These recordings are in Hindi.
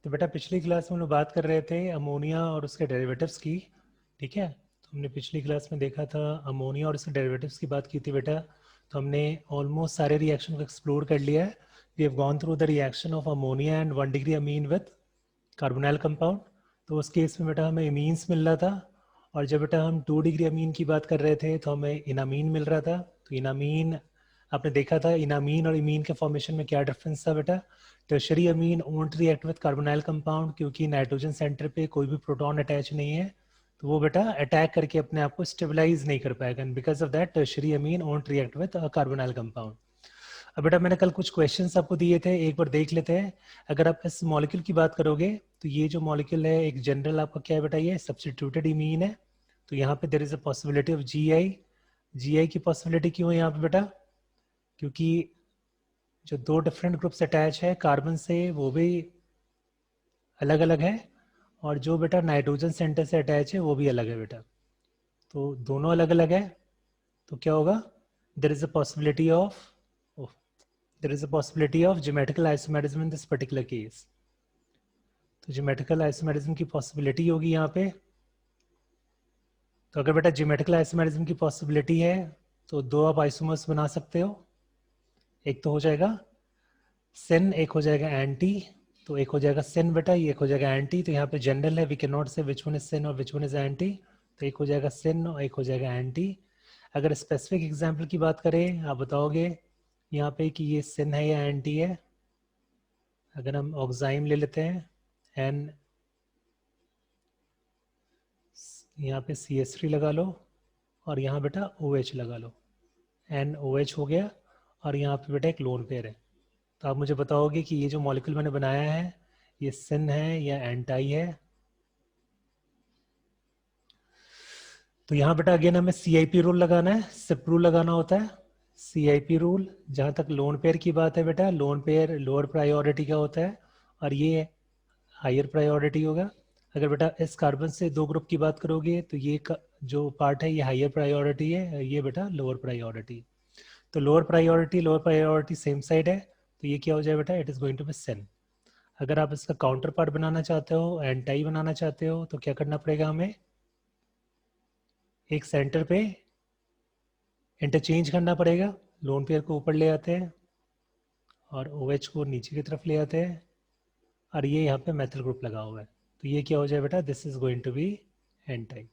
तो बेटा पिछली क्लास में हम लोग बात कर रहे थे अमोनिया और उसके डेरिवेटिव्स की। ठीक है, तो हमने पिछली क्लास में देखा था अमोनिया और उसके डेरिवेटिव्स की बात की थी बेटा। तो हमने ऑलमोस्ट सारे रिएक्शन को एक्सप्लोर कर लिया है। We have gone through the reaction of ammonia and 1 degree amine with carbonyl compound. तो उस केस में बेटा हमें इमीन्स मिल रहा था, और जब बेटा हम 2 डिग्री अमीन की बात कर रहे थे तो हमें इनामीन मिल रहा था। तो इनामीन आपने देखा था, इनामीन और इमीन के फॉर्मेशन में क्या डिफरेंस था बेटा। Tertiary Amin won't react with carbonyl compound क्योंकि नाइट्रोजन सेंटर पे कोई भी प्रोटॉन अटैच नहीं है, तो वो बेटा अटैक करके अपने आप को स्टेबलाइज नहीं कर पाएगा, and because of that tertiary Amin won't react with carbonyl compound. अब बेटा मैंने कल कुछ क्वेश्चंस आपको दिए थे, एक बार देख लेते हैं। अगर आप इस मॉलिक्यूल की बात करोगे तो ये जो मॉलिक्यूल है एक जनरल आपका क्या है बेटा, ये सब्स्टिट्यूटेड इमीन है। तो यहाँ पे there is a possibility of G I की पॉसिबिलिटी क्यों है यहाँ पे बेटा, क्योंकि जो दो डिफरेंट ग्रुप्स अटैच है कार्बन से वो भी अलग अलग है, और जो बेटा नाइट्रोजन सेंटर से अटैच है वो भी अलग है बेटा। तो दोनों अलग अलग है, तो क्या होगा, there is a possibility of geometrical isomerism in this particular case. तो ज्योमेट्रिकल आइसोमेरिज्म की पॉसिबिलिटी होगी यहाँ पे। तो अगर बेटा ज्योमेट्रिकल आइसोमेरिज्म की पॉसिबिलिटी है तो दो आप आइसोमर्स बना सकते हो। एक तो हो जाएगा सिन, एक हो जाएगा एंटी। तो एक हो जाएगा सिन बेटा, ये एक हो जाएगा एंटी। तो यहाँ पे जनरल है, वी कैन नॉट से विच वन इज सिन और विच वन इज एंटी। तो एक हो जाएगा सिन और एक हो जाएगा एंटी। अगर स्पेसिफिक एग्जाम्पल की बात करें, आप बताओगे यहाँ पे कि ये सिन है या एंटी है। अगर हम ऑक्साइम ले लेते हैं एन, यहाँ पे CH3 लगा लो और यहाँ बेटा OH लगा लो, NOH हो गया, और यहाँ पे बेटा एक लोन पेयर है। तो आप मुझे बताओगे कि ये जो मॉलिक्यूल मैंने बनाया है ये सिन है या एंटाई है। तो यहाँ बेटा अगेन हमें CIP रूल लगाना है, सिप रूल लगाना होता है। CIP रूल, जहाँ तक लोन पेयर की बात है बेटा, लोन पेयर लोअर प्रायोरिटी का होता है और ये हायर प्रायोरिटी होगा। अगर बेटा इस कार्बन से दो ग्रुप की बात करोगे तो ये जो पार्ट है ये हायर प्रायोरिटी है, ये बेटा लोअर प्रायोरिटी। तो लोअर प्रायोरिटी सेम साइड है, तो ये क्या हो जाए बेटा, it is going to be syn. अगर आप इसका काउंटर पार्ट बनाना चाहते हो, एंटाई बनाना चाहते हो, तो क्या करना पड़ेगा हमें, एक सेंटर पे इंटरचेंज करना पड़ेगा। लोन पेयर को ऊपर ले आते हैं और OH को नीचे की तरफ ले आते हैं, और ये यहाँ पे मेथल ग्रुप लगा हुआ है। तो ये क्या हो जाए बेटा, this is going to be anti.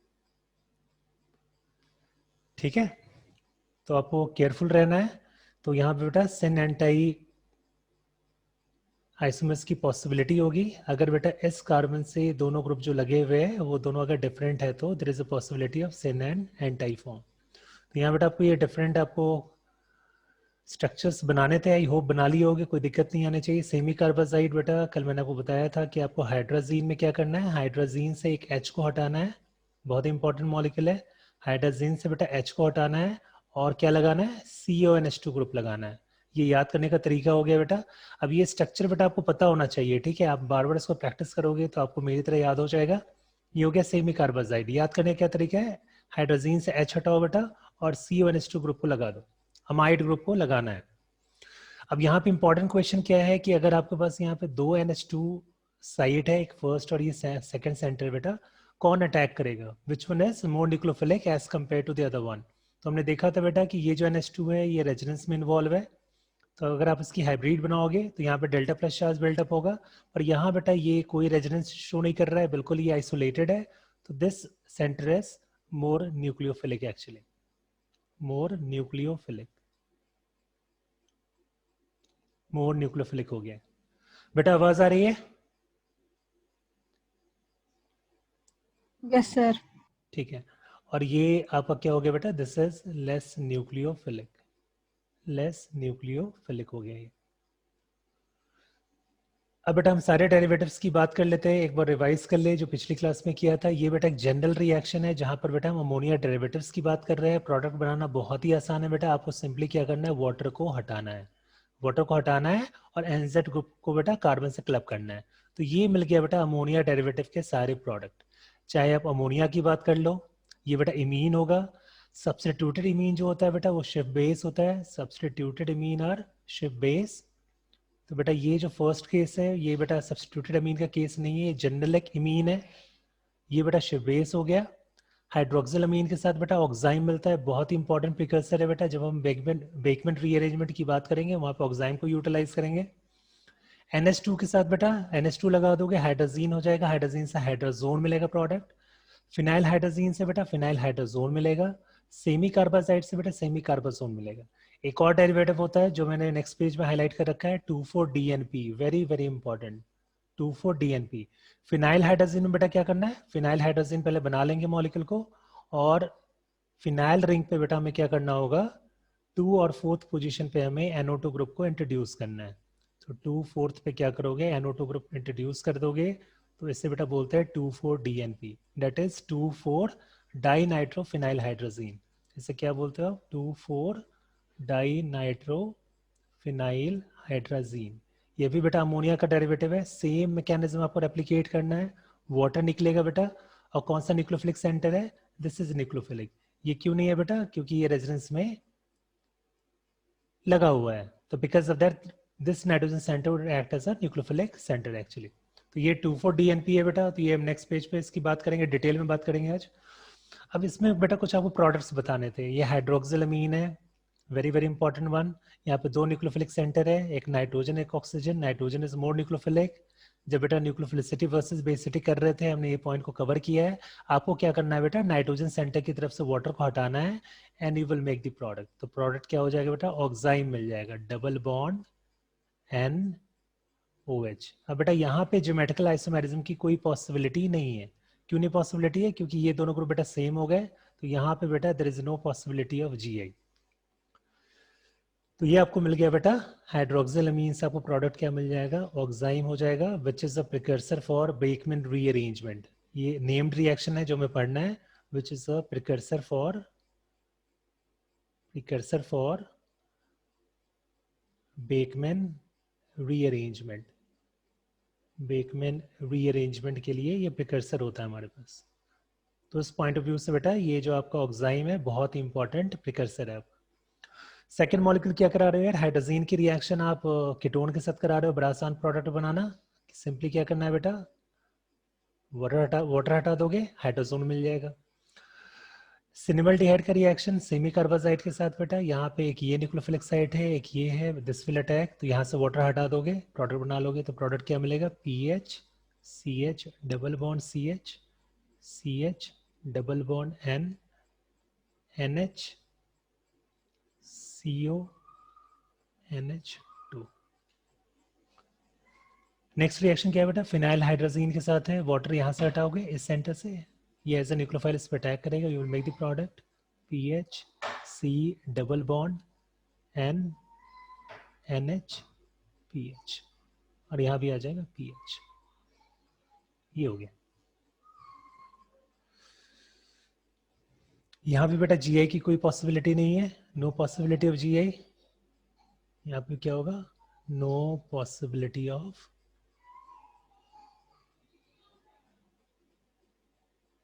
ठीक है, तो आपको केयरफुल रहना है। तो यहाँ पे बेटा सिन एंटाई आइसोमर्स की पॉसिबिलिटी होगी। अगर बेटा इस कार्बन से दोनों ग्रुप जो लगे हुए हैं वो दोनों अगर डिफरेंट है तो there is a possibility of syn and anti form. तो यहाँ बेटा आपको ये डिफरेंट आपको स्ट्रक्चर्स बनाने थे, आई होप बना लिए होगे, कोई दिक्कत नहीं आनी चाहिए। सेमी कार्बाजाइड बेटा कल मैंने आपको बताया था कि आपको हाइड्राजीन में क्या करना है, हाइड्राजीन से एक H को हटाना है, बहुत इंपॉर्टेंट मॉलिक्यूल है। हाइड्राजीन से बेटा H को हटाना है और क्या लगाना है, CONH2 ग्रुप लगाना है। ये याद करने का तरीका हो गया बेटा। अब ये स्ट्रक्चर बेटा आपको पता होना चाहिए, ठीक है, आप बार बार इसको प्रैक्टिस करोगे तो आपको मेरी तरह याद हो जाएगा। ये हो गया सेमी कार्बाजाइड। याद करने का क्या तरीका है, हाइड्रोजीन से H हटाओ बेटा और CONH2 ग्रुप को लगा दो, अमाइड ग्रुप को लगाना है। अब यहाँ पे इंपॉर्टेंट क्वेश्चन क्या है कि अगर आपके पास यहाँ पे दो NH2 साइट है, एक फर्स्ट और ये सेकंड सेंटर, बेटा कौन अटैक करेगा, which one is more nucleophilic as compare to the other one. तो हमने देखा था बेटा कि ये जो NH2 है ये रेजोनेंस में इन्वॉल्व है। तो अगर आप इसकी हाइब्रिड बनाओगे तो यहाँ पे डेल्टा प्लस चार्ज बिल्टअप होगा, और यहाँ बेटा ये कोई रेजोनेंस शो नहीं कर रहा है, बिल्कुल ये आइसोलेटेड है। तो this centre is more nucleophilic, actually more nucleophilic, more nucleophilic हो गया। बेटा आवाज आ रही है? Yes sir. ठीक है, और ये आपका क्या हो गया बेटा, this is less nucleophilic, less nucleophilic हो गया ये। अब बेटा हम सारे डेरिवेटिव्स की बात कर लेते हैं, एक बार रिवाइज कर ले जो पिछली क्लास में किया था। ये बेटा एक जनरल रिएक्शन है जहां पर बेटा हम अमोनिया डेरिवेटिव्स की बात कर रहे हैं। प्रोडक्ट बनाना बहुत ही आसान है बेटा, आपको सिंपली क्या करना है, वाटर को हटाना है, वाटर को हटाना है और NZ ग्रुप को बेटा कार्बन से क्लब करना है। तो ये मिल गया बेटा अमोनिया डेरिवेटिव के सारे प्रोडक्ट। चाहे आप अमोनिया की बात कर लो, ये बेटा इमीन होगा। सब्सटीट्यूटेड इमीन जो होता है बेटा वो शिफ्ट बेस होता है, सब्सटीट्यूटेड इमीन और शिफ्ट बेस। तो बेटा ये जो फर्स्ट केस है ये बेटा सब्स्टिट्यूटेड अमीन का केस नहीं है, ये जेनरलिक इमीन है। ये बेटा शिवेस हो गया। हाइड्रोक्सिल अमीन के साथ बेटा ऑक्साइम मिलता है, बहुत ही इंपॉर्टेंट प्रिकर्सर है बेटा। जब हम बेकमेंट रीअरेंजमेंट की बात करेंगे वहां पे ऑक्साइम को यूटिलाइज करेंगे। NH2 के साथ बेटा NH2 लगा दोगे, हाइड्रोजीन हो जाएगा, हाइड्रोजीन से हाइड्रोजोन मिलेगा प्रोडक्ट। फिनाइल हाइड्रोजीन से बेटा फिनाइल हाइड्रोजोन मिलेगा। सेमी कार्बाजाइड से बेटा सेमी कार्बाजोन मिलेगा। एक और डेरिवेटिव होता है जो मैंने नेक्स्ट पेज में हाईलाइट कर रखा है, 2,4-DNP, very very important, 2,4-DNP। Phenyl hydrogen में बेटा क्या करना है, फिनाइल हाइड्रोजन पहले बना लेंगे मॉलिक्यूल को, और फिनाइल रिंग पे बेटा हमें क्या करना होगा, 2 और 4th पोजीशन पे हमें NO2 ग्रुप को इंट्रोड्यूस करना है। तो 2 4th पे क्या करोगे, NO2 ग्रुप इंट्रोड्यूस कर दोगे, तो इससे बेटा बोलते हैं 2,4-DNP, दैट इज 2,4-डाइनाइट्रोफिनाइल हाइड्रोजीन। इसे क्या बोलते हो आप, 2,4-डाइनाइट्रोफिनाइल हाइड्रोजीन। ये भी बेटा अमोनिया का डेरिवेटिव है, सेम मैकेनिज्म आपको रेप्लिकेट करना है। वाटर निकलेगा बेटा, और कौन सा न्यूक्लियोफिलिक सेंटर है, दिस इज न्यूक्लियोफिलिक। ये क्यों नहीं है बेटा, क्योंकि ये रेजोनेंस में लगा हुआ है, तो because of that this nitrogen center would act as a nucleophilic center actually. तो ये 2,4-DNP है बेटा। तो ये हम नेक्स्ट पेज पे इसकी बात करेंगे, डिटेल में बात करेंगे आज। अब इसमें बेटा कुछ आपको प्रोडक्ट्स बताने थे। ये हाइड्रोक्सिल अमीन है, वेरी वेरी इंपॉर्टेंट वन। यहाँ पे 2 न्यूक्लियोफिलिक सेंटर है, एक नाइट्रोजन एक oxygen. Nitrogen is more nucleophilic. जब बेटा न्यूक्लियोफिलिसिटी वर्सेस बेसिसिटी कर रहे थे, हमने ये पॉइंट को कवर किया है। आपको क्या करना है बेटा, नाइट्रोजन सेंटर की तरफ से वाटर को हटाना है, and you will make the product. तो प्रोडक्ट क्या हो जाएगा बेटा, ऑक्साइम मिल जाएगा, डबल बॉन्ड NOH। अब बेटा यहाँ पे ज्योमेट्रिकल आइसोमेरिज्म की कोई पॉसिबिलिटी नहीं है। क्यों नहीं पॉसिबिलिटी है, क्योंकि ये दोनों ग्रुप बेटा सेम हो गए, तो यहाँ पे बेटा there is no possibility of GI। तो ये आपको मिल गया बेटा, हाइड्रोक्सिल अमीन से आपको प्रोडक्ट क्या मिल जाएगा, ऑक्साइम हो जाएगा, which is a precursor for Beckmann rearrangement. ये नेम्ड रिएक्शन है जो हमें पढ़ना है, which is a precursor for Beckmann rearrangement. Beckmann rearrangement के लिए ये प्रिकर्सर होता है हमारे पास। तो इस पॉइंट ऑफ व्यू से बेटा ये जो आपका ऑक्साइम है बहुत ही इंपॉर्टेंट प्रिकर्सर है। सेकेंड मॉलिक्यूल क्या करा रहे हो यार, हाइड्रोजीन की रिएक्शन आप कीटोन के साथ करा रहे हो, बड़ा आसान प्रोडक्ट बनाना। सिंपली क्या करना है बेटा, वाटर हटा दोगे, हाइड्रोजन मिल जाएगा। सिनेमल्डिहाइड का रिएक्शन सेमी कार्बाजाइड के साथ बेटा, यहाँ पे एक ये न्यूक्लियोफिलिक साइट है, एक ये है, दिस विल अटैक, तो यहाँ से वाटर हटा दोगे, प्रोडक्ट बना लोगे। तो प्रोडक्ट क्या मिलेगा, PH CH double bond CH CH double bond N NH CO NH2। Next reaction क्या है बेटा, फिनाइल हाइड्रोजीन के साथ है, वाटर यहाँ से हटाओगे इस सेंटर से, ये एज ए न्यूक्लियोफाइल इस पर अटैक करेगा, you will make the product PH C double bond N NH PH, और यहाँ भी आ जाएगा PH। ये हो गया। यहाँ भी बेटा GI की कोई पॉसिबिलिटी नहीं है, नो पॉसिबिलिटी ऑफ GI। यहाँ पे क्या होगा, no possibility of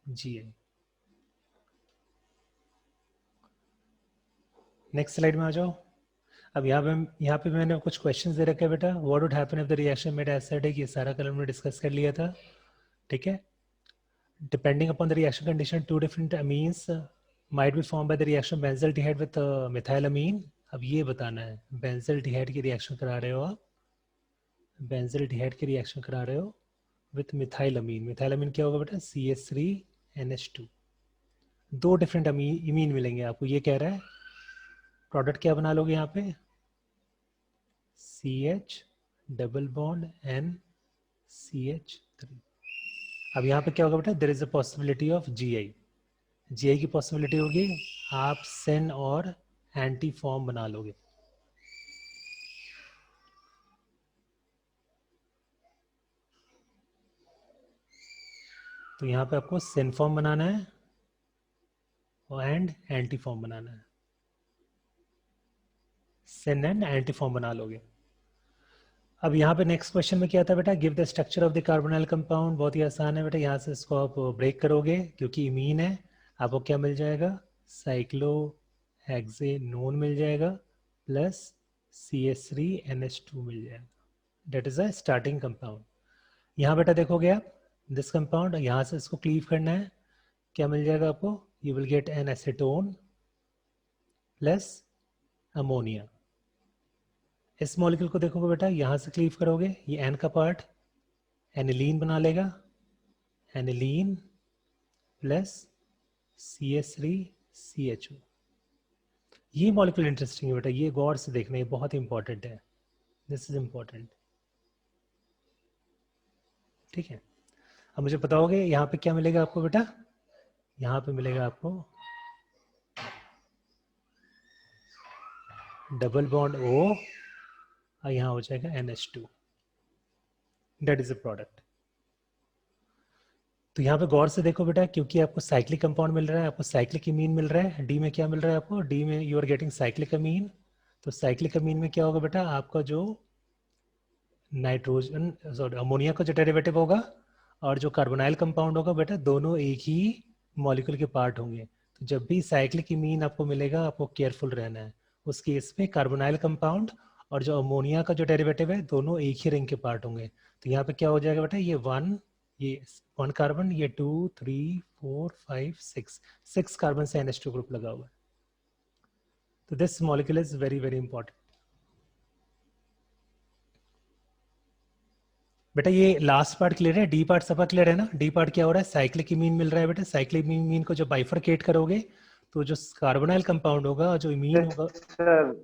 GI। Next slide में आ जाओ। अब यहाँ पे मैंने कुछ क्वेश्चंस दे रखे हैं बेटा, what would happen if the reaction made acid है, ये सारा कल हमने डिस्कस कर लिया था, ठीक है। Depending upon the reaction condition, 2 different amines might be form by the reaction benzaldehyde with methylamine. अब ये बताना है, बेंजल्डिहाइड की रिएक्शन करा रहे हो आप, बेंजल्डिहाइड की रिएक्शन करा रहे हो विथ मिथाइलअमीन। मिथाइलअमीन क्या होगा बेटा, CH3NH2। 2 डिफरेंट इमीन मिलेंगे आपको, ये कह रहा है। प्रोडक्ट क्या बना लोगे यहाँ पे, CH double bond N CH3। अब यहाँ पे क्या होगा बेटा, there is a possibility of GI की पॉसिबिलिटी होगी, आप सेन और एंटी फॉर्म बना लोगे। तो यहाँ पे आपको सेन फॉर्म बनाना है एंड एंटी फॉर्म बनाना है, सेन एंड एंटी फॉर्म बना लोगे। अब यहाँ पे नेक्स्ट क्वेश्चन में क्या था बेटा, give the structure of the carbonyl compound. बहुत ही आसान है बेटा, यहाँ से इसको आप ब्रेक करोगे, क्योंकि इमीन है, आपको क्या मिल जाएगा, साइक्लो हेक्सेनोन मिल जाएगा, प्लस CH3NH2 मिल जाएगा। That is a starting compound. यहाँ बेटा देखोगे आप दिस कंपाउंड, यहाँ से इसको क्लीव करना है, क्या मिल जाएगा आपको? You will get an acetone plus ammonia. इस मॉलिक्यूल को देखोगे बेटा, यहाँ से क्लीव करोगे, ये एन का पार्ट एनिलीन बना लेगा, एनिलीन प्लस CH3CHO। ये मॉलिक्यूल इंटरेस्टिंग है बेटा, ये गौर से देखना, ये बहुत इंपॉर्टेंट है, दिस इज इंपॉर्टेंट। ठीक है, अब मुझे बताओगे यहाँ पे क्या मिलेगा आपको बेटा? यहाँ पे मिलेगा आपको डबल बॉन्ड O और यहाँ हो जाएगा NH2, that is a product. तो यहाँ पे गौर से देखो बेटा, क्योंकि आपको साइक्लिक कंपाउंड मिल रहा है, आपको साइक्लिक अमीन मिल रहा है, डी में क्या मिल रहा है आपको? डी में यू आर गेटिंग साइक्लिक अमीन। तो साइक्लिक अमीन में क्या होगा बेटा? आपका जो नाइट्रोजन सॉरी अमोनिया का जो डेरिवेटिव होगा और जो कार्बोनाइल कंपाउंड होगा बेटा, दोनों एक ही मॉलिक्यूल के पार्ट होंगे। तो जब भी साइक्लिक अमीन आपको मिलेगा, आपको केयरफुल रहना है। उस केस में कार्बोनाइल कंपाउंड और जो अमोनिया का जो डेरिवेटिव है, दोनों एक ही रिंग के पार्ट होंगे। तो यहाँ पे क्या हो जाएगा बेटा? ये वन कार्बन, ये 2 3 4 5 6 कार्बन से NH2 ग्रुप लगा हुआ है। तो this molecule is very very important बेटा। ये लास्ट पार्ट क्लियर है? डी पार्ट सबका क्लियर है ना? डी पार्ट क्या हो रहा है? साइक्लिक इमीन मिल रहा है बेटा। साइक्लिक इमीन को जब बाइफरकेट करोगे तो जो कार्बोनाइल कंपाउंड होगा और जो इमीन होगा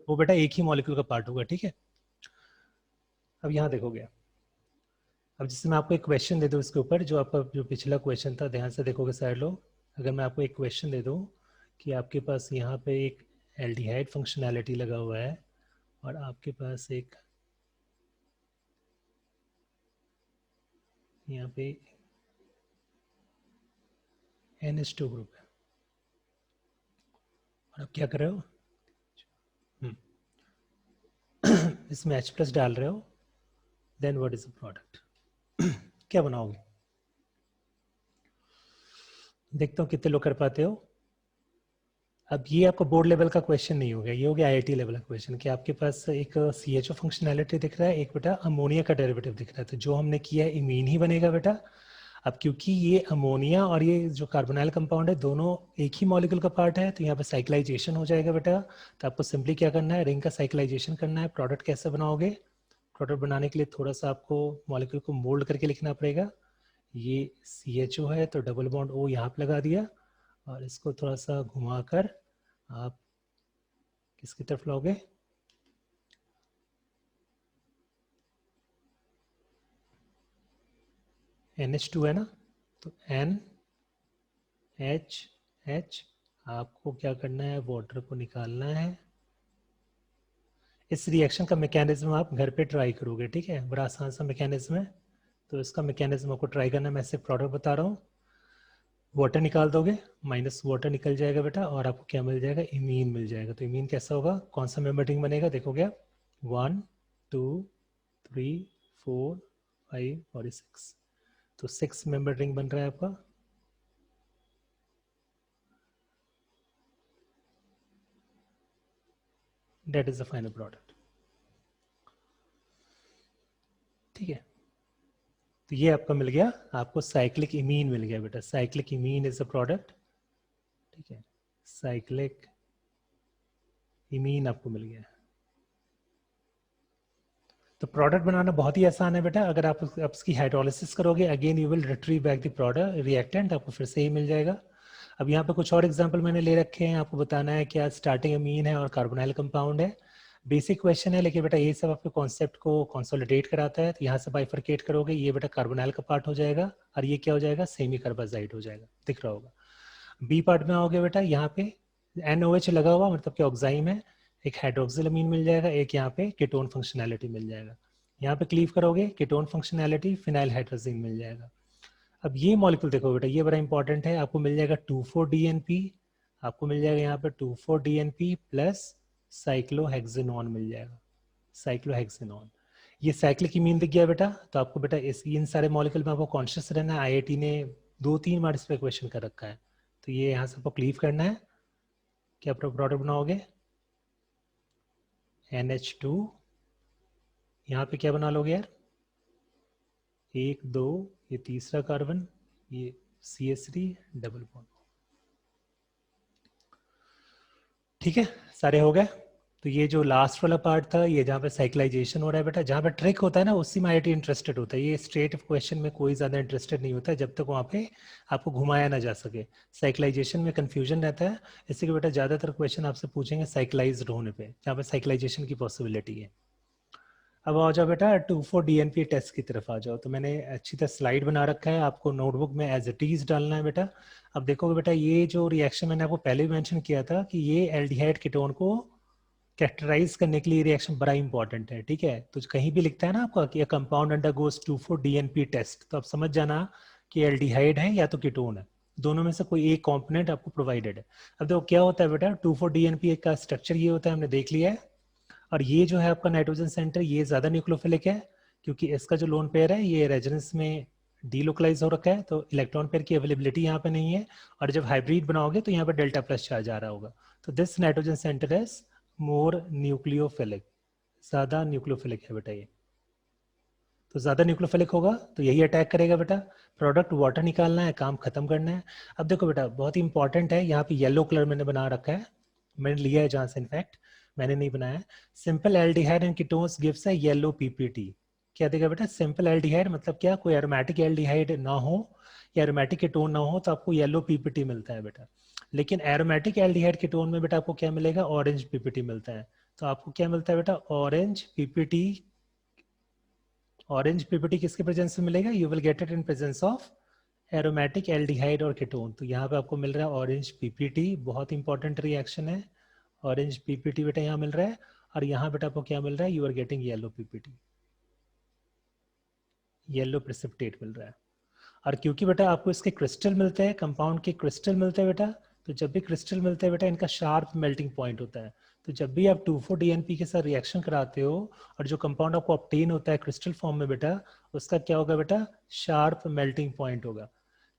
वो बेटा एक ही मॉलिक्यूल का पार्ट होगा। ठीक है, अब यहाँ देखोगे, अब जैसे मैं आपको एक क्वेश्चन दे दूँ इसके ऊपर, जो आपका जो पिछला क्वेश्चन था, ध्यान से देखोगे सारे लोग। अगर मैं आपको एक क्वेश्चन दे दूँ कि आपके पास यहाँ पे एक एल्डिहाइड फंक्शनैलिटी लगा हुआ है और आपके पास एक यहाँ पे NH2 ग्रुप है और आप क्या कर रहे हो? इसमें H+ डाल रहे हो, then what is the product? क्या बनाओगे? देखता हूँ कितने लोग कर पाते हो। अब ये आपको बोर्ड लेवल का क्वेश्चन नहीं हो गया, ये हो गया IIT लेवल का क्वेश्चन कि आपके पास एक CHO फंक्शनैलिटी दिख रहा है, एक बेटा अमोनिया का डेरिवेटिव दिख रहा है। तो जो हमने किया है इमीन ही बनेगा बेटा। अब क्योंकि ये अमोनिया और ये जो कार्बोनाइल कंपाउंड है, दोनों एक ही मॉलिक्यूल का पार्ट है, तो यहाँ पे साइक्लाइजेशन हो जाएगा बेटा। तो आपको सिंपली क्या करना है? रिंग का साइक्लाइजेशन करना है। प्रोडक्ट कैसे बनाओगे? प्रोडक्ट बनाने के लिए थोड़ा सा आपको मॉलिक्यूल को मोल्ड करके लिखना पड़ेगा। ये CHO है तो डबल बॉन्ड O यहाँ पे लगा दिया और इसको थोड़ा सा घुमाकर आप किसकी तरफ लाओगे? NH2 है ना, तो NHH आपको क्या करना है? वाटर को निकालना है। इस रिएक्शन का मैकेनिज्म आप घर पे ट्राई करोगे, ठीक है? बड़ा आसान सा मैकेनिज्म है, तो इसका मैकेनिज्म आपको ट्राई करना है। मैं सिर्फ प्रोडक्ट बता रहा हूँ। वाटर निकाल दोगे, माइनस वाटर निकल जाएगा बेटा और आपको क्या मिल जाएगा? इमीन मिल जाएगा। तो इमीन कैसा होगा? कौन सा मेंबर रिंग बनेगा? देखोगे आप, 1 2 3 4 5 और 6, तो 6 मेंबर रिंग बन रहा है आपका। That is the final product. ठीक है, तो ये आपका मिल गया, आपको साइक्लिक इमीन मिल गया बेटा। Cyclic imine is a product. ठीक है, साइक्लिक इमीन आपको मिल गया। तो प्रोडक्ट बनाना बहुत ही आसान है बेटा। अगर आप इसकी हाइड्रोलिसिस करोगे, again you will retrieve back the product reactant, आपको फिर से ही मिल जाएगा। अब यहाँ पे कुछ और एग्जांपल मैंने ले रखे हैं, आपको बताना है क्या स्टार्टिंग अमीन है और कार्बोनाइल कंपाउंड है। बेसिक क्वेश्चन है, लेकिन बेटा ये सब आपके कॉन्सेप्ट को कंसोलिडेट कराता है। तो यहाँ से बाइफरकेट करोगे, ये बेटा कार्बोनाइल का पार्ट हो जाएगा और ये क्या हो जाएगा? सेमी कार्बाजाइड हो जाएगा, दिख रहा होगा। बी पार्ट में आओगे बेटा, यहाँ पे NOH लगा हुआ, मतलब कि ऑक्साइम है, एक हाइड्रोक्सिल अमीन मिल जाएगा, एक यहाँ पे कीटोन फंक्शनैलिटी मिल जाएगा। यहाँ पे क्लीव करोगे, कीटोन फंक्शनैलिटी, फिनाइल हाइड्रोजिन मिल जाएगा। अब ये मॉलिक्यूल देखो बेटा, ये बड़ा इंपॉर्टेंट है, आपको मिल जाएगा 2,4-DNP, आपको मिल जाएगा यहाँ पे 2,4-DNP प्लस साइक्लोहेक्सेनॉन मिल जाएगा, साइक्लोहेक्सेनॉन। ये साइक्लिक इमीन दिख गया बेटा। तो आपको बेटा इन सारे मॉलिक्यूल में आपको कॉन्शियस रहना है। IIT ने 2-3 बार इस पर क्वेश्चन कर रखा है, तो ये यहाँ से आपको क्लीव करना है। क्या प्रोडक्ट बनाओगे? NH2, यहाँ पे क्या बना लोगे यार? 1 2, ये तीसरा कार्बन, ये CH3 डबल बॉन्ड। ठीक है, सारे हो गए। तो ये जो लास्ट वाला पार्ट था, ये जहाँ पे साइक्लाइजेशन हो रहा है बेटा, जहाँ पे ट्रिक होता है ना, उसी में IIT इंटरेस्टेड होता है। ये स्ट्रेट क्वेश्चन में कोई ज़्यादा इंटरेस्टेड नहीं होता है जब तक वहाँ पे आपको घुमाया ना जा सके। साइक्लाइजेशन में कन्फ्यूजन रहता है, इसलिए बेटा ज़्यादातर क्वेश्चन आपसे पूछेंगे साइक्लाइज्ड होने पे, जहाँ पे साइक्लाइजेशन की पॉसिबिलिटी है। अब आ जाओ बेटा 2,4-DNP टेस्ट की तरफ आ जाओ। तो मैंने अच्छी तरह स्लाइड बना रखा है, आपको नोटबुक में एज इट इज डालना है बेटा। अब देखोगे बेटा, ये जो रिएक्शन मैंने आपको पहले भी मेंशन किया था कि ये एल्डिहाइड कीटोन को कैरेक्टराइज करने के लिए रिएक्शन बड़ा इंपॉर्टेंट है। ठीक है, तो कहीं भी लिखता है ना आपका कि कंपाउंड अंडरगोस 2,4-DNP टेस्ट, तो आप समझ जाना कि एल्डिहाइड है या तो कीटोन है, दोनों में से कोई एक कंपोनेंट आपको प्रोवाइडेड है। अब देखो क्या होता है बेटा, 2,4-DNP का स्ट्रक्चर ये होता है, हमने देख लिया है। और ये जो है आपका नाइट्रोजन सेंटर, ये ज्यादा न्यूक्लियोफिलिक है, क्योंकि इसका जो लोन पेयर है ये रेजोनेंस में डीलोकलाइज हो रखा है, तो इलेक्ट्रॉन पेयर की अवेलेबिलिटी यहाँ पे नहीं है। और जब हाइब्रिड बनाओगे तो यहाँ पे डेल्टा प्लस चार्ज आ रहा होगा। तो this nitrogen centre is more nucleophilic, ज्यादा न्यूक्लियोफिलिक है बेटा ये। तो ज्यादा न्यूक्लियोफिलिक होगा तो यही अटैक करेगा बेटा। प्रोडक्ट वाटर निकालना है, काम खत्म करना है। अब देखो बेटा, बहुत ही इंपॉर्टेंट है, यहाँ पे येलो कलर मैंने बना रखा है, मैंने लिया है जहाँ से, इनफैक्ट मैंने नहीं बनाया। Simple aldehyde and ketones gives a yellow PPT. क्या देगा बेटा, सिंपल एल्डिहाइड मतलब क्या, कोई एरोमेटिक एल्डिहाइड ना हो या एरोमेटिक कीटोन ना हो तो आपको येलो पीपीटी मिलता है बेटा। लेकिन एरोमेटिक एल्डिहाइड कीटोन में बेटा आपको क्या मिलेगा, ऑरेंज पीपीटी मिलता है। तो आपको क्या मिलता है बेटा, ऑरेंज पीपीटी। ऑरेंज पीपीटी किसके प्रेजेंस में मिलेगा, you will get it in presence of aromatic aldehyde और कीटोन। तो यहाँ पे आपको मिल रहा है ऑरेंज पीपीटी, बहुत इंपॉर्टेंट रिएक्शन है। ऑरेंज पीपीटी बेटा यहाँ मिल रहा है, और यहाँ बेटा आपको क्या मिल रहा है, you are getting yellow PPT, yellow precipitate मिल रहा है। और क्योंकि बेटा आपको इसके क्रिस्टल मिलते हैं, कंपाउंड के क्रिस्टल मिलते हैं बेटा, तो जब भी क्रिस्टल मिलते हैं बेटा, इनका शार्प मेल्टिंग पॉइंट होता है। तो जब भी आप 2,4-DNP के साथ रिएक्शन कराते हो और जो कंपाउंड आपको ऑब्टेन होता है क्रिस्टल फॉर्म में बेटा, उसका क्या होगा बेटा, शार्प मेल्टिंग पॉइंट होगा।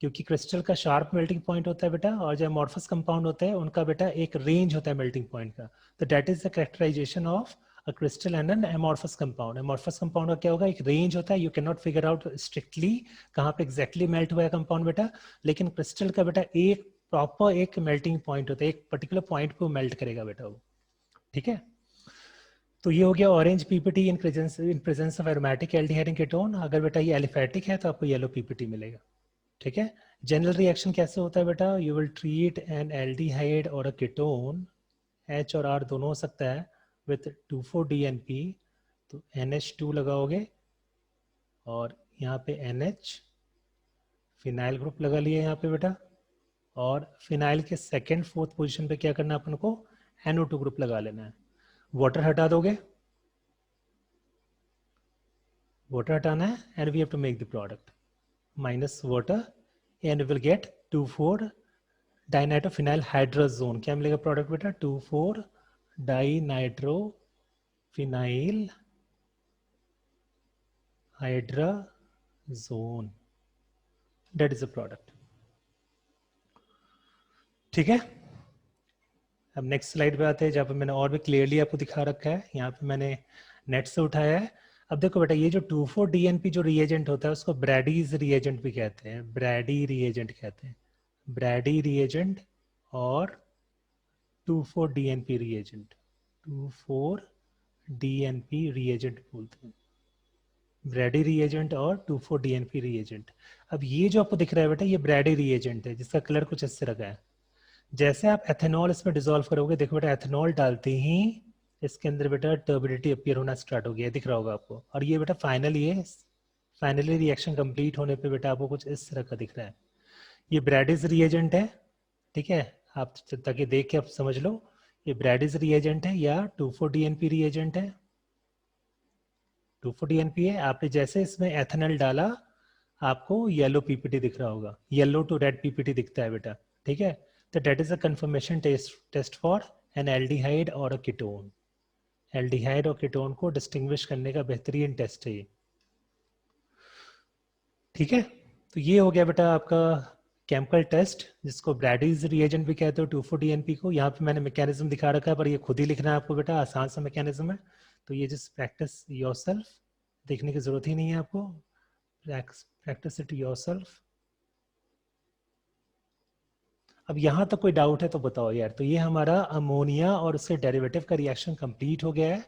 क्योंकि क्रिस्टल का शार्प मेल्टिंग पॉइंट होता है बेटा, और जो अमॉर्फस कंपाउंड होता है उनका बेटा एक रेंज होता है मेल्टिंग पॉइंट का। तो that is the characterization of a crystal and an amorphous compound. amorphous compound का क्या होगा, एक रेंज होता है, you cannot figure out strictly कहाँ पे exactly melt हुआ है कंपाउंड बेटा। लेकिन क्रिस्टल का बेटा एक प्रॉपर एक मेल्टिंग पॉइंट होता है, एक पर्टिकुलर पॉइंट पे मेल्ट करेगा बेटा वो। ठीक है, तो ये हो गया orange PPT in presence of aromatic aldehyde and ketone. अगर बेटा ये एलिफेटिक है तो आपको येलो पीपीटी मिलेगा। ठीक है, जनरल रिएक्शन कैसे होता है बेटा, you will treat N aldehyde और अ कीटोन, H और R दोनों हो सकता है, विथ 2,4-DNP। तो NH2 लगाओगे और यहाँ पे NH, फिनाइल ग्रुप लगा लिया यहाँ पे बेटा, और फिनाइल के सेकेंड फोर्थ पोजीशन पे क्या करना है अपन को, NO2 ग्रुप लगा लेना है। वाटर हटा दोगे, वाटर हटाना है, and we have to make the product minus water, and will get two four dinitrophenyl hydrazone. क्या मिलेगा प्रोडक्ट बेटा, two four dinitrophenyl hydrazone, that is a product. ठीक है, अब नेक्स्ट स्लाइड पे आते हैं, जहाँ पे मैंने और भी क्लियरली आपको दिखा रखा है, यहाँ पे मैंने नेट से उठाया है। अब देखो बेटा, ये जो 2,4-DNP जो रिएजेंट होता है उसको ब्रैडीज रिएजेंट भी कहते हैं, ब्रैडी रिएजेंट कहते हैं, ब्रैडी रिएजेंट और 2,4-DNP रिएजेंट, 2,4-DNP रिएजेंट बोलते हैं, ब्रैडी रिएजेंट और 2,4-DNP रिएजेंट। अब ये जो आपको दिख रहा है बेटा, ये ब्रैडी रिएजेंट है, जिसका कलर कुछ इससे रखा है। जैसे आप एथेनॉल इसमें डिसॉल्व करोगे, देखो बेटा एथेनॉल डालते ही इसके अंदर बेटा टर्बिडिटी अपीयर होना स्टार्ट हो गया, दिख रहा होगा आपको। और ये बेटा फाइनली रिएक्शन कंप्लीट होने पे बेटा आपको कुछ इस तरह का दिख रहा है। ये ब्रैडिस रिएजेंट है, ठीक है, आप ताकि देख के आप समझ लो, ये ब्रैडिस रिएजेंट है या 2,4-DNP रिएजेंट है। 2,4-DNP है, आपने जैसे इसमें एथेनॉल डाला आपको येलो पीपीटी दिख रहा होगा, येलो टू रेड पीपीटी दिखता है बेटा। ठीक है, तो that is a confirmation test for an aldehyde और अ कीटोन। एल्डिहाइड और कीटोन को डिस्टिंग्विश करने का बेहतरीन टेस्ट है ये। ठीक है, तो ये हो गया बेटा आपका केमिकल टेस्ट, जिसको ब्रैडीज रिएजेंट भी कहते हो 2,4-DNP को। यहाँ पे मैंने मैकेनिज्म दिखा रखा है, पर ये खुद ही लिखना है आपको बेटा, आसान सा मैकेनिज्म है। तो ये जस्ट प्रैक्टिस योरसेल्फ, देखने की जरूरत ही नहीं है आपको, प्रैक्टिस इट योरसेल्फ। अब यहाँ तक कोई डाउट है तो बताओ यार। तो ये हमारा अमोनिया और उसके डेरिवेटिव का रिएक्शन कंप्लीट हो गया है।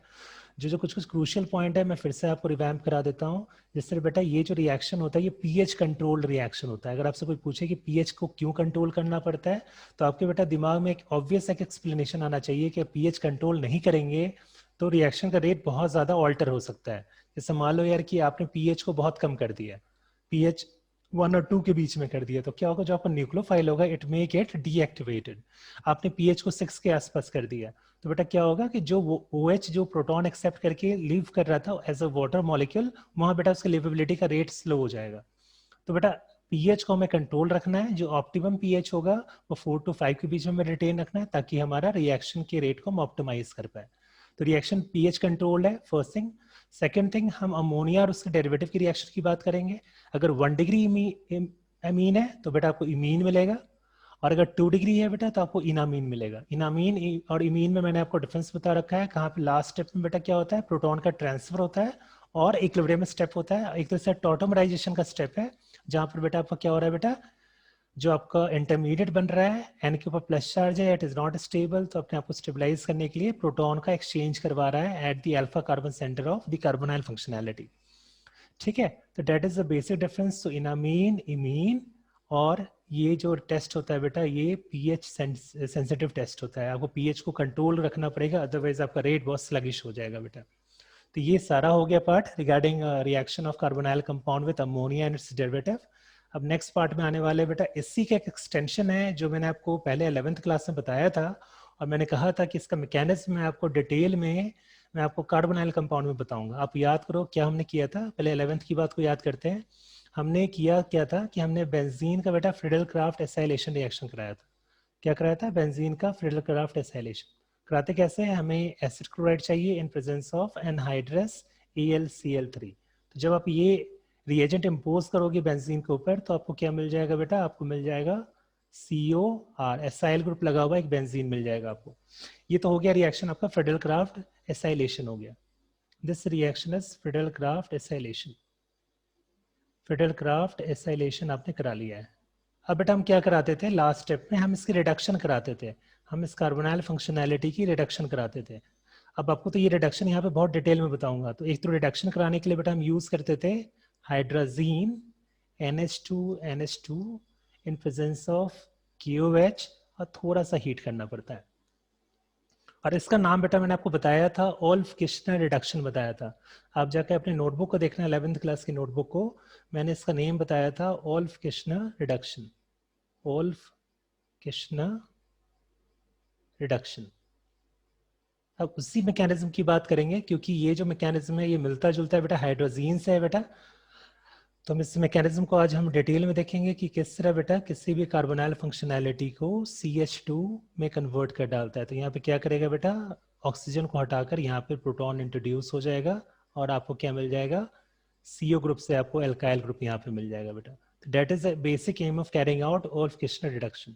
जो जो कुछ कुछ क्रूशियल पॉइंट है मैं फिर से आपको रिवैम्प करा देता हूँ। जिससे बेटा ये जो रिएक्शन होता है ये पीएच कंट्रोल्ड रिएक्शन होता है। अगर आपसे कोई पूछे कि पीएच को क्यों कंट्रोल करना पड़ता है तो आपके बेटा दिमाग में एक ऑब्वियस एक एक्सप्लेनेशन आना चाहिए कि पीएच कंट्रोल नहीं करेंगे तो रिएक्शन का रेट बहुत ज़्यादा ऑल्टर हो सकता है। जैसे मान लो यार कि आपने पीएच को बहुत कम कर दिया, पीएच 1 और 2 के बीच में कर दिया, तो क्या होगा, जो आपका न्यूक्लियोफाइल होगा इट मे गेट डीएक्टिवेटेड। आपने पीएच को 6 के आसपास कर दिया तो बेटा क्या होगा कि जो OH जो प्रोटॉन एक्सेप्ट करके लीव कर रहा था एज अ वाटर मॉलिक्यूल, वहां बेटा उसकी लिवेबिलिटी का रेट स्लो हो जाएगा। तो बेटा पीएच को हमें कंट्रोल रखना है, जो ऑप्टिमम पीएच होगा वो 4 to 5 के बीच में रिटेन रखना है ताकि हमारा रिएक्शन के रेट को हम ऑप्टिमाइज कर पाए। तो रिएक्शन पीएच कंट्रोल है फर्स्ट थिंग। सेकेंड थिंग, हम अमोनिया और उसके डेरिवेटिव की रिएक्शन की बात करेंगे। अगर 1 डिग्री अमीन है तो बेटा आपको इमीन मिलेगा, और अगर 2 डिग्री है बेटा तो आपको इनामीन मिलेगा। इनामीन और इमीन में मैंने आपको डिफरेंस बता रखा है। कहाँ पे लास्ट स्टेप में बेटा क्या होता है, प्रोटॉन का ट्रांसफर होता है और इक्विलिब्रियम स्टेप होता है। एक तरह से टॉटोमराइजेशन का स्टेप है जहां पर बेटा आपका क्या हो रहा है, बेटा जो आपका इंटरमीडिएट बन रहा है एन के ऊपर प्लस चार्ज है, इट इज नॉट स्टेबल, तो अपने आप को स्टेबलाइज करने के लिए प्रोटॉन का एक्सचेंज करवा रहा है at the alpha carbon centre of the carbonyl functionality. ठीक है, तो that is the basic difference. तो इनामीन, इमीन, और ये जो टेस्ट होता है बेटा ये पीएच सेंसिटिव टेस्ट होता है। आपको पीएच को कंट्रोल रखना पड़ेगा, अदरवाइज आपका रेट बहुत स्लगिश हो जाएगा बेटा। तो ये सारा हो गया part regarding reaction of carbonyl compound with ammonia and it's derivative. अब नेक्स्ट पार्ट में आने वाले बेटा इसी का एक एक्सटेंशन है जो मैंने आपको पहले 11th क्लास में बताया था, और मैंने कहा था कि इसका मैकेनिज्म मैं आपको डिटेल में मैं आपको कार्बोनाइल कंपाउंड में बताऊंगा। आप याद करो क्या हमने किया था, पहले 11th की बात को याद करते हैं। हमने किया क्या था कि हमने बेंजीन का बेटा फ्रीडल क्राफ्ट एसाइलेशन रिएक्शन कराया था। क्या कराया था, बेंजीन का फ्रीडल क्राफ्ट एसाइलेशन। कराते कैसे हैं, हमें एसिड क्लोराइड चाहिए in presence of anhydrous AlCl3। तो जब आप ये रिएजेंट इम्पोज करोगे बेंजीन के ऊपर तो आपको क्या मिल जाएगा बेटा, आपको मिल जाएगा COR, एसाइल ग्रुप लगा हुआ एक बेंजीन मिल जाएगा आपको। ये तो हो गया रिएक्शन आपका फ्रीडल क्राफ्ट एसाइलेशन हो गया। This reaction is Friedel Crafts acylation. Friedel Crafts acylation आपने करा लिया है। अब बेटा हम क्या कराते थे, लास्ट स्टेप में हम इसकी रिडक्शन कराते थे, हम इस कार्बोनाइल फंक्शनैलिटी की रिडक्शन कराते थे। अब आपको तो ये रिडक्शन यहाँ पे बहुत डिटेल में बताऊंगा। तो एक तो रिडक्शन कराने के लिए बेटा हम यूज करते थे hydrazine NH2 in presence of KOH, और थोड़ा सा हीट करना पड़ता है। और इसका नाम बेटा मैंने आपको बताया था ओल्फ किश्नर रिडक्शन बताया था। आप जाके अपने नोटबुक को देखना, 11th क्लास की नोटबुक को, मैंने इसका नेम बताया था Wolff Kishner reduction. Wolff Kishner reduction. अब उसी मैकेनिज्म की बात करेंगे क्योंकि ये जो मैकेनिज्म है ये मिलता जुलता है बेटा हाइड्रोजीन से है बेटा। तो हम इस मैकेनिज्म को आज हम डिटेल में देखेंगे कि किस तरह बेटा किसी भी कार्बोनाइल फंक्शनैलिटी को CH2 में कन्वर्ट कर डालता है। तो यहाँ पे क्या करेगा बेटा, ऑक्सीजन को हटाकर यहाँ पे प्रोटॉन इंट्रोड्यूस हो जाएगा और आपको क्या मिल जाएगा, CO ग्रुप से आपको एल्काइल ग्रुप यहाँ पे मिल जाएगा बेटा। That is the basic aim of carrying out Wolff Kishner reduction.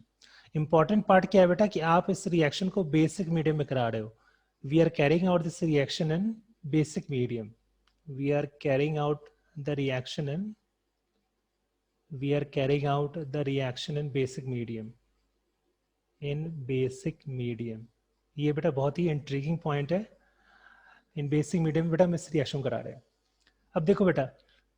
Important part क्या है बेटा कि आप इस रिएक्शन को बेसिक मीडियम में करा रहे हो। We are carrying out this reaction in basic medium. We are carrying out the reaction in we are carrying out the reaction in basic medium, in basic medium। ये बेटा बहुत ही इंट्रीगिंग पॉइंट है। इन बेसिक मीडियम बेटा हम इस रिएक्शन करा रहे हैं। अब देखो बेटा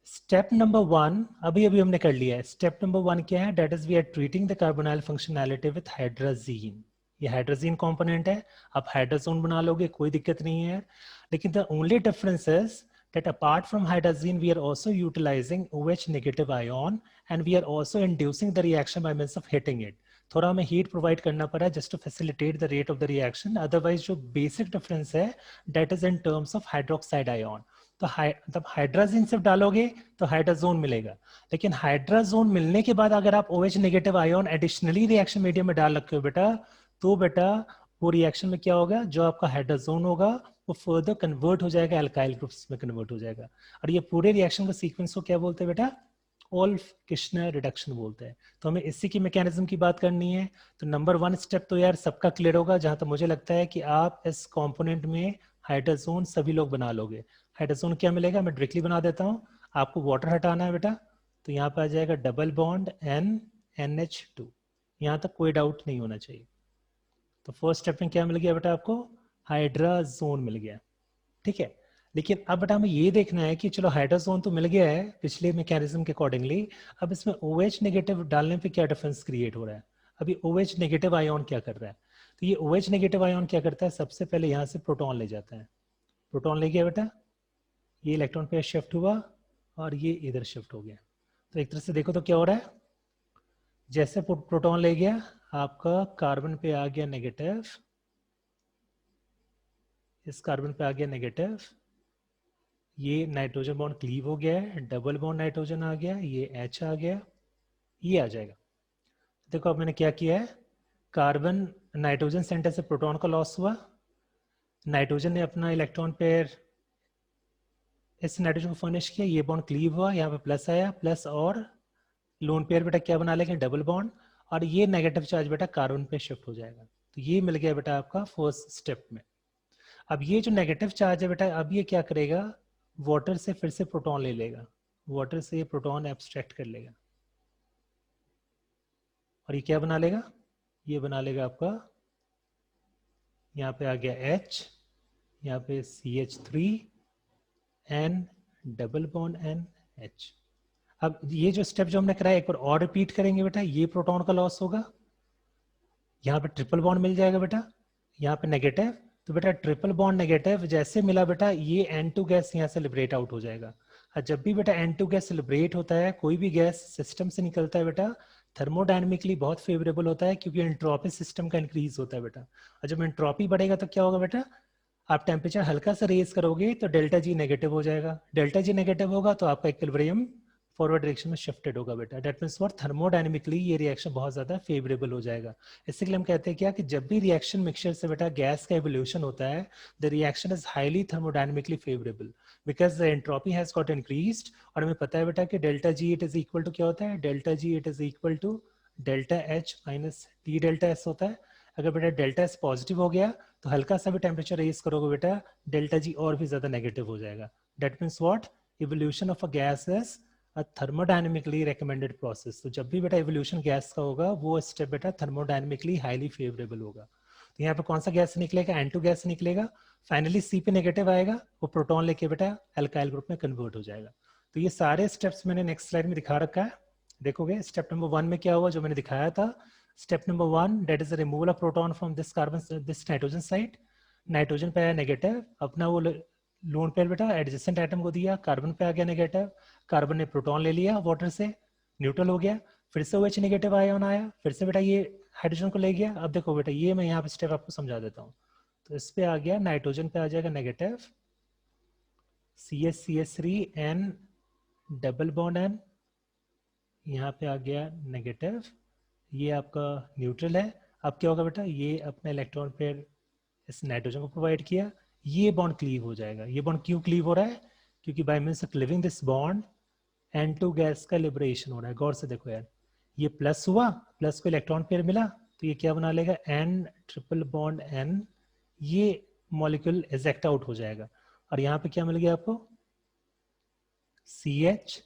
स्टेप नंबर 1 अभी अभी हमने कर लिया है। स्टेप नंबर 1 क्या है, that is we are treating the carbonyl functionality with hydrazine. ये हाइड्रोजीन कंपोनेंट है, आप हाइड्रोजोन बना लोगे कोई दिक्कत नहीं है। लेकिन the only difference is that apart from hydrazine we are also utilizing OH negative ion and we are also inducing the reaction by means of heating it। थोड़ा हमें हीट प्रोवाइड करना पड़ा just to facilitate the rate of the reaction। otherwise जो basic difference है that is in terms of hydroxide ion। तो तब हाइड्राजीन सिर्फ डालोगे तो हाइड्रोजोन मिलेगा, लेकिन हाइड्रोजोन मिलने के बाद अगर आप OH negative ion additionally reaction medium में डाल रखे हो बेटा, तो बेटा वो रिएक्शन में क्या होगा, जो आपका हाइड्रोजोन होगा वो फर्दर कन्वर्ट हो जाएगा एल्काइल ग्रुप्स में कन्वर्ट हो जाएगा। और ये पूरे रिएक्शन का सीक्वेंस को क्या बोलते हैं बेटा, ओल्फ किश्नर रिडक्शन बोलते हैं। तो हमें इसी की मैकेनिज्म की बात करनी है। तो नंबर 1 स्टेप तो यार सबका क्लियर होगा, जहां तक मुझे लगता है कि आप इस कंपोनेंट में हाइड्रोजोन सभी लोग बना लोगे। हाइड्रोजोन क्या मिलेगा, मैं डायरेक्टली बना देता हूँ। आपको वाटर हटाना है बेटा, तो यहाँ पे आ जाएगा डबल बॉन्ड NNH2। यहाँ तक कोई डाउट नहीं होना चाहिए। तो फर्स्ट स्टेप में क्या मिल गया बेटा आपको, हाइड्राजोन मिल गया, ठीक है। लेकिन अब बेटा हमें ये देखना है कि चलो हाइड्राजोन तो मिल गया है पिछले मैकेनिज्म के अकॉर्डिंगली, अब इसमें OH नेगेटिव डालने पे क्या डिफरेंस क्रिएट हो रहा है। अभी OH नेगेटिव आयोन क्या कर रहा है, तो ये OH नेगेटिव आयोन क्या करता है, सबसे पहले यहाँ से प्रोटॉन ले जाता है। प्रोटॉन ले गया बेटा, ये इलेक्ट्रॉन पे शिफ्ट हुआ और ये इधर शिफ्ट हो गया। तो एक तरह से देखो तो क्या हो रहा है, जैसे प्रोटॉन ले गया आपका कार्बन पे आ गया नेगेटिव, इस कार्बन पे आ गया नेगेटिव, ये नाइट्रोजन बॉन्ड क्लीव हो गया है, डबल बॉन्ड नाइट्रोजन आ गया, ये H आ गया, ये आ जाएगा। देखो अब मैंने क्या किया है, कार्बन नाइट्रोजन सेंटर से प्रोटॉन का लॉस हुआ, नाइट्रोजन ने अपना इलेक्ट्रॉन पेयर इस नाइट्रोजन को फर्निश किया, ये बॉन्ड क्लीव हुआ, यहाँ पे प्लस आया, प्लस और लोन पेयर बेटा क्या बना लेंगे, डबल बॉन्ड, और ये नेगेटिव चार्ज बेटा कार्बन पे शिफ्ट हो जाएगा। तो ये मिल गया बेटा आपका फर्स्ट स्टेप में। अब ये जो नेगेटिव चार्ज है बेटा, अब ये क्या करेगा, वाटर से फिर से प्रोटॉन ले लेगा, वाटर से ये प्रोटॉन एब्स्ट्रैक्ट कर लेगा, और ये क्या बना लेगा, ये बना लेगा आपका, यहाँ पे आ गया H, यहाँ पे CH3 N double bond NH। अब ये जो स्टेप जो हमने कराया एक बार और रिपीट करेंगे बेटा, ये प्रोटॉन का लॉस होगा, यहाँ पे ट्रिपल बॉन्ड मिल जाएगा बेटा, यहाँ पे नेगेटिव, तो बेटा ट्रिपल बॉन्ड नेगेटिव जैसे मिला बेटा, ये N2 गैस यहाँ से लिबरेट आउट हो जाएगा। और जब भी बेटा N2 गैस लिबरेट होता है, कोई भी गैस सिस्टम से निकलता है बेटा, थर्मोडायनेमिकली बहुत फेवरेबल होता है, क्योंकि एंट्रोपी सिस्टम का इंक्रीज होता है बेटा। और जब एंट्रोपी बढ़ेगा तो क्या होगा बेटा, आप टेम्परेचर हल्का सा रेज करोगे तो डेल्टा जी नेगेटिव हो जाएगा, डेल्टा जी नेगेटिव होगा तो आपका इक्विलिब्रियम फॉरवर्ड डायरेक्शन में शिफ्टेड होगा बेटा। दैट मींस व्हाट, थर्मोडायनेमिकली ये रिएक्शन बहुत ज्यादा फेवरेबल हो जाएगा। इसलिए हम कहते हैं क्या कि जब भी रिएक्शन मिक्सचर से बेटा गैस का एवोल्यूशन होता है, the reaction is highly thermodynamically favourable because the entropy has got increased. और हमें पता है बेटा कि delta G it is equal to क्या होता है, delta G it is equal to delta H minus T delta S होता है। अगर बेटा डेल्टा S पॉजिटिव हो गया तो हल्का सा भी टेम्परेचर रेज करोगे बेटा, डेल्टा जी और भी ज्यादा नेगेटिव हो जाएगा। That means what, evolution of a gas is a thermodynamically recommended process. तो जब भी बेटा इवोल्यूशन गैस का होगा, वो स्टेप बेटा थर्मोडायनेमिकली हाईली फेवरेबल होगा। तो यहाँ पे कौन सा गैस निकलेगा, N2 गैस निकलेगा, फाइनली C पे नेगेटिव आएगा, वो प्रोटॉन लेके बेटा अल्काइल ग्रुप में कन्वर्ट हो जाएगा। तो ये सारे स्टेप्स मैंने नेक्स्ट स्लाइड में दिखा रखा है, देखोगे। स्टेप नंबर 1 में क्या हुआ जो मैंने दिखाया था, step number 1 that is removal of proton from this carbon this nitrogen side, nitrogen पे आया नेगेटिव, अपना वो लोन पेयर बेटा एडजेसेंट एटम को दिया, कार्बन पे आ गया नेगेटिव, कार्बन ने प्रोटॉन ले लिया वाटर से, न्यूट्रल हो गया, फिर से OH नेगेटिव आयोन आया, फिर से बेटा ये हाइड्रोजन को ले गया। अब देखो बेटा ये मैं यहाँ पे स्टेप आपको समझा देता हूँ। तो इस पे आ गया, नाइट्रोजन पे आ जाएगा negative, CH3 N double bond N, यहाँ पे आ गया नेगेटिव, ये आपका न्यूट्रल है। अब क्या होगा बेटा, ये अपना इलेक्ट्रॉन पेयर इस नाइट्रोजन को प्रोवाइड किया, ये बॉन्ड क्लीव हो जाएगा। ये बॉन्ड क्यों क्लीव हो रहा है, क्योंकि by means of cleaving this bond N2 gas का लिबरेशन हो रहा है। गौर से देखो यार, ये प्लस हुआ, प्लस को इलेक्ट्रॉन पेयर मिला, तो ये क्या बना लेगा, N ट्रिपल बॉन्ड N, ये मॉलिक्यूल इजेक्ट आउट हो जाएगा। और यहाँ पे क्या मिल गया आपको, CH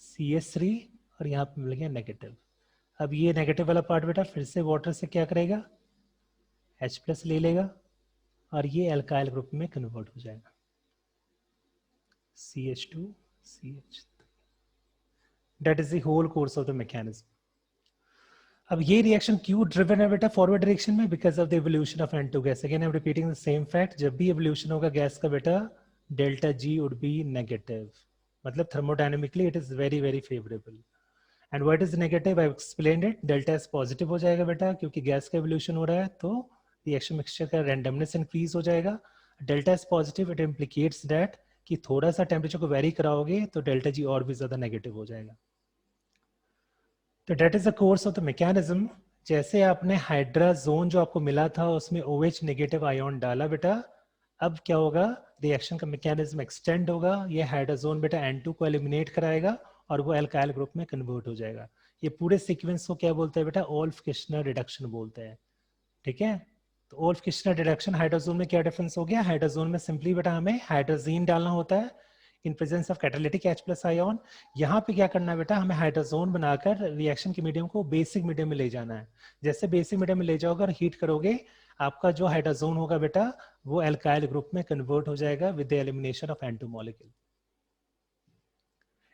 CH3, और यहाँ पे मिल गया नेगेटिव। अब ये नेगेटिव वाला पार्ट बेटा फिर से वाटर से क्या करेगा, H प्लस ले लेगा, और ये अल्काइल ग्रुप में कन्वर्ट हो जाएगा, CH2 CH3। That is the whole course of the mechanism. अब ये रिएक्शन क्यों ड्रिवन है बेटा फॉरवर्ड डायरेक्शन में, because of the evolution of N2 gas. Again I am repeating the same fact, जब भी इवोल्यूशन होगा गैस का बेटा, delta G would be negative, मतलब thermodynamically it is very very favourable. And what is negative, I explained it, delta S positive हो जाएगा बेटा, क्योंकि गैस का इवोल्यूशन हो रहा है, तो रिएक्शन मिक्सचर का रैंडमनेस इंक्रीज हो जाएगा। Delta S positive it implicates that कि थोड़ा सा टेम्परेचर को वेरी कराओगे तो डेल्टा G और भी ज्यादा नेगेटिव हो जाएगा। तो that is the course of the mechanism. जैसे आपने हाइड्राजोन जो आपको मिला था उसमें OH नेगेटिव आयोन डाला बेटा, अब क्या होगा, रिएक्शन का मैकेनिज्म एक्सटेंड होगा, ये हाइड्राजोन बेटा N2 को एलिमिनेट कराएगा और वो अल्काइल ग्रुप में कन्वर्ट हो जाएगा। ये पूरे सीक्वेंस को क्या बोलते हैं बेटा, ओल्फ-किर्चनर रिडक्शन बोलते हैं, ठीक है। तो ओल्फ-किर्चनर रिडक्शन, हाइड्राजोन में क्या डिफरेंस हो गया, हाइड्राजोन में सिंपली बेटा हमें हाइड्रोजीन डालना होता है, in presence of catalytic H+ ion. यहाँ पे क्या करना है बेटा, हमें हाइड्रोजोन बनाकर रिएक्शन के मीडियम को बेसिक मीडियम में ले जाना है। जैसे बेसिक मीडियम में ले जाओगे और हीट करोगे, आपका जो हाइड्रोजोन होगा बेटा वो एल्काइल ग्रुप में कन्वर्ट हो जाएगा with the elimination of N2 molecule.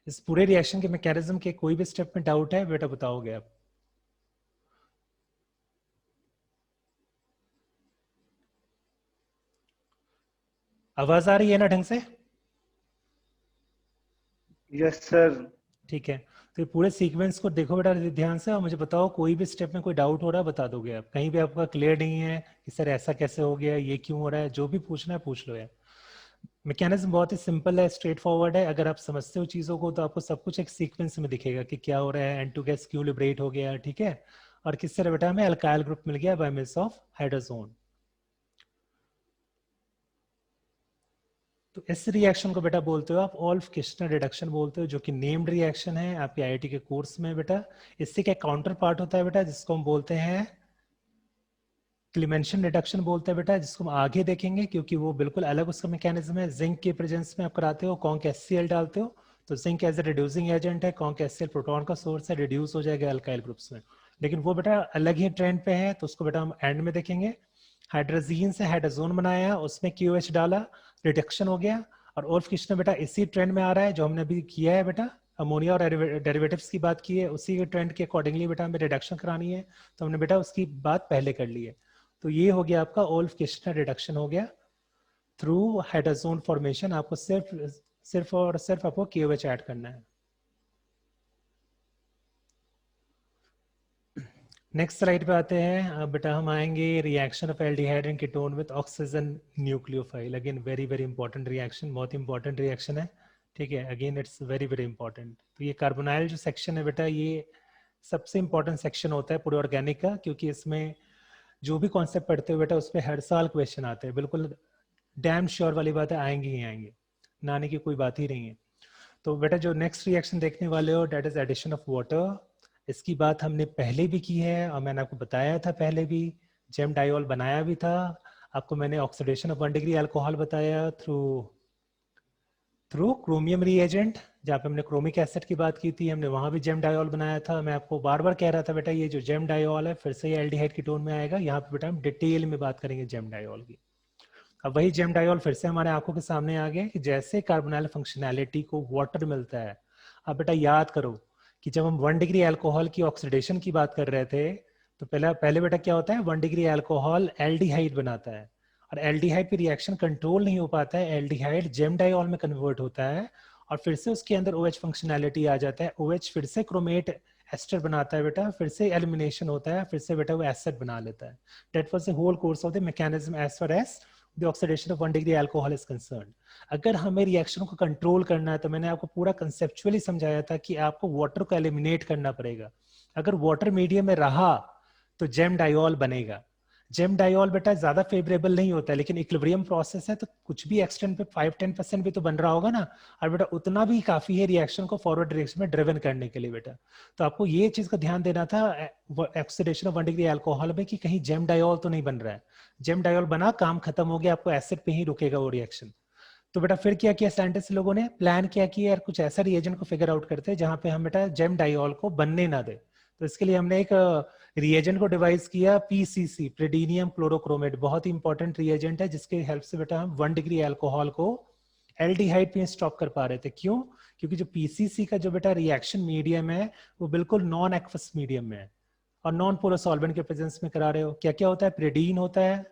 इस पूरे रिएक्शन के मैकेनिज्म के कोई भी स्टेप में डाउट है बेटा बताओगे आप? आवाज आ रही है ना ढंग से? Yes sir. ठीक है, तो ये पूरे सीक्वेंस को देखो बेटा ध्यान से और मुझे बताओ कोई भी स्टेप में कोई डाउट हो रहा है बता दोगे आप? कहीं भी आपका क्लियर नहीं है कि सर ऐसा कैसे हो गया, ये क्यों हो रहा है, जो भी पूछना है पूछ लो यार। मैकेनिज्म बहुत ही सिंपल है, स्ट्रेट फॉरवर्ड है। अगर आप समझते हो चीज़ों को तो आपको सब कुछ एक सीक्वेंस में दिखेगा कि क्या हो रहा है, N2 गैस क्यों लिबरेट हो गया, ठीक है, और किस तरह बेटा हमें अल्काइल ग्रुप मिल गया बाय मींस ऑफ हाइड्रोजोन। तो इस रिएक्शन को बेटा बोलते हो आप ओल्फ किर्चनर रिडक्शन बोलते हो, जो कि नेम्ड रिएक्शन है आपके आईआईटी के कोर्स में बेटा। इससे क्या काउंटर पार्ट होता है बेटा, जिसको हम बोलते हैं क्लीमेंशन रिडक्शन बोलते हैं बेटा, जिसको हम आगे देखेंगे क्योंकि वो बिल्कुल अलग उसका मैकेनिज्म है। जिंक के प्रेजेंस में आप कराते हो, कॉन्क HCl डालते हो, तो zinc as a reducing agent है, कॉन्क HCl प्रोटॉन का सोर्स है, रिड्यूस हो जाएगा अल्काइल ग्रुप्स में। लेकिन वो बेटा अलग ही ट्रेंड पे है, तो उसको बेटा हम एंड में देखेंगे। हाइड्रोजीन से हाइड्रोजोन बनाया, उसमें QH डाला, रिडक्शन हो गया। और ओल्फ किर्चनर बेटा इसी ट्रेंड में आ रहा है जो हमने अभी किया है बेटा, अमोनिया और डेरिवेटिव्स की बात की है, उसी के ट्रेंड के अकॉर्डिंगली बेटा हमें रिडक्शन करानी है, तो हमने बेटा उसकी बात पहले कर ली है। तो ये हो गया आपका ओल्फ किर्चनर रिडक्शन हो गया थ्रू हाइड्रोजोन फॉर्मेशन। आपको सिर्फ और सिर्फ आपको KOH ऐड करना है। नेक्स्ट स्लाइड पे आते हैं। अब बेटा हम आएंगे reaction of aldehyde and ketone with oxygen nucleophile. Again very very important reaction, बहुत इंपॉर्टेंट रिएक्शन है, ठीक है। Again it's very very important. तो ये कार्बोनाइल जो सेक्शन है बेटा, ये सबसे इंपॉर्टेंट सेक्शन होता है पूरे ऑर्गेनिक का, क्योंकि इसमें जो भी कॉन्सेप्ट पढ़ते हो बेटा उस पर हर साल क्वेश्चन आते हैं, बिल्कुल डैम श्योर वाली बात है, आएंगे ही आएंगे, ना आने की कोई बात ही नहीं है। तो बेटा जो नेक्स्ट रिएक्शन देखने वाले हो that is addition of water. इसकी बात हमने पहले भी की है और मैंने आपको बताया था पहले भी, जेम डायोल बनाया भी था आपको मैंने। ऑक्सीडेशन ऑफ 1 डिग्री अल्कोहल बताया थ्रू क्रोमियम रिएजेंट, जहाँ पे हमने क्रोमिक एसिड की बात की थी, हमने वहां भी जेम डायोल बनाया था। मैं आपको बार बार कह रहा था बेटा ये जो जेम डायोल है फिर से ये एल्डिहाइड कीटोन में आएगा। यहाँ पे बेटा हम डिटेल में बात करेंगे जेम डायोल की। अब वही जेम डायोल फिर से हमारे आंखों के सामने आ गया कि जैसे कार्बोनाइल फंक्शनैलिटी को वाटर मिलता है। अब बेटा याद करो कि जब हम 1 डिग्री अल्कोहल की ऑक्सीडेशन की बात कर रहे थे, तो पहले बेटा क्या होता है, 1 डिग्री अल्कोहल एल्डिहाइड बनाता है, और एल्डिहाइड पे रिएक्शन कंट्रोल नहीं हो पाता है, एल्डिहाइड जेम डायोल में कन्वर्ट होता है, और फिर से उसके अंदर OH फंक्शनैलिटी आ जाता है। OH फिर से क्रोमेट एस्टर बनाता है बेटा, फिर से एलिमिनेशन होता है, फिर से बेटा वो एसिड बना लेता है। That was the whole course of the mechanism as far as the oxidation of 1 degree alcohol is concerned. अगर हमें रिएक्शन को कंट्रोल करना है तो मैंने आपको पूरा कंसेप्चुअली समझाया था कि आपको वाटर को एलिमिनेट करना पड़ेगा। अगर वाटर मीडियम में रहा तो जेम डायोल बनेगा। जेम डायोल बेटा ज्यादा फेवरेबल नहीं होता है, लेकिन इक्विलिब्रियम प्रोसेस है तो कुछ भी एक्सटेंट पे 5-10% भी तो बन रहा होगा ना, और बेटा उतना भी काफी है रिएक्शन को फॉरवर्ड डायरेक्शन में ड्रिवन करने के लिए बेटा। तो आपको ये चीज का ध्यान देना था ऑक्सीडेशन ऑफ 1 डिग्री अल्कोहल में कि कहीं जेम डायोल तो नहीं बन रहा है। जेम डायोल बना, काम खत्म हो गया, आपको एसिड पे ही रुकेगा वो रिएक्शन। तो बेटा फिर क्या किया साइंटिस्ट लोगों ने, प्लान क्या किया यार, कुछ ऐसा रिएजेंट को फिगर आउट करते हैं जहां पे हम बेटा जेम डायोल को बनने ना दे। तो इसके लिए हमने एक रिएजेंट को डिवाइस किया, PCC, प्रेडीनियम क्लोरोक्रोमेट। बहुत ही इंपॉर्टेंट रिएजेंट है जिसके हेल्प से बेटा हम 1 डिग्री अल्कोहल को एल्डिहाइड पे स्टॉप कर पा रहे थे। क्यों? क्योंकि जो PCC का जो बेटा रिएक्शन मीडियम है वो बिल्कुल नॉन एक्वस मीडियम में है, और नॉन पोलर सॉल्वेंट के प्रेजेंस में करा रहे हो। क्या क्या होता है, प्रेडीन होता है,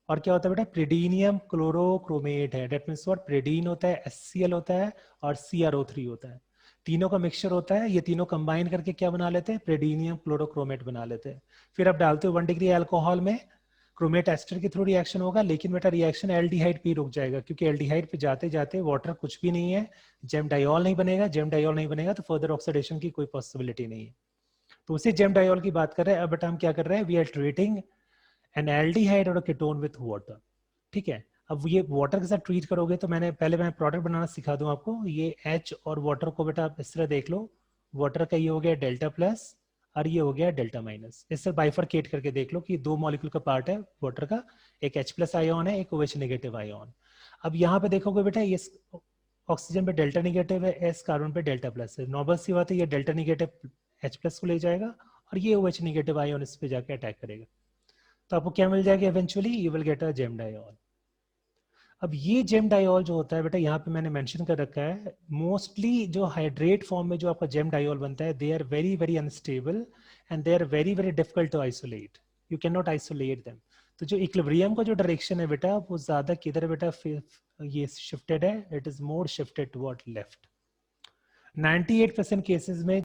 और क्या होता है बेटा, प्रेडीनियम क्लोरोक्रोमेट है। डेट मींस व्हाट, प्रेडीन होता है, HCl होता है, और CrO3 होता है। तीनों का मिक्सचर होता है, ये तीनों कंबाइन करके क्या बना लेते हैं, प्रेडीनियम क्लोरोक्रोमेट बना लेते हैं। फिर आप डालते हो 1 डिग्री अल्कोहल में, क्रोमेट एस्टर के थ्रू रिएक्शन होगा, लेकिन बेटा रिएक्शन एल्डिहाइड पे रुक जाएगा, क्योंकि एल्डिहाइड पे जाते जाते वाटर कुछ भी नहीं है, जेम डायोल नहीं बनेगा। जेम डायोल नहीं बनेगा तो फर्दर ऑक्सीडेशन की कोई पॉसिबिलिटी नहीं है। तो उसी जेम डायोल की बात कर रहे हैं। अब बेटा हम क्या कर रहे हैं, we are treating an aldehyde और कीटोन विथ वाटर, ठीक है। अब ये वाटर के साथ ट्रीट करोगे तो मैं प्रोडक्ट बनाना सिखा दूं आपको। ये H और वाटर को बेटा आप इस तरह देख लो, वाटर का ये हो गया डेल्टा प्लस और ये हो गया डेल्टा माइनस। इससे बाइफरकेट करके देख लो कि 2 मॉलिक्यूल का पार्ट है वाटर का, एक H+ आयोन है, एक OH नेगेटिव आयोन। अब यहाँ पे देखोगे बेटा ये ऑक्सीजन पे डेल्टा निगेटिव है, एस कार्बन पे डेल्टा प्लस है। नॉर्मल सी बात है, ये डेल्टा निगेटिव H प्लस को ले जाएगा और ये OH निगेटिव आयन इस पे जाके अटैक करेगा, तो आपको क्या मिल जाएगा eventually, you will get a gem diol. अब ये जेम डाइऑल जो होता है बेटा, यहाँ पे मैंने मेंशन कर रखा है, मोस्टली जो हाइड्रेट फॉर्म में जो आपका जेम डाइऑल बनता है, they are very very unstable and they are very very difficult to isolate, you can not isolate them. तो जो इक्विलिब्रियम का जो डायरेक्शन है बेटा, वो ज्यादा किधर बेटा ये शिफ्टेड है, it is more shifted toward left. 98% cases में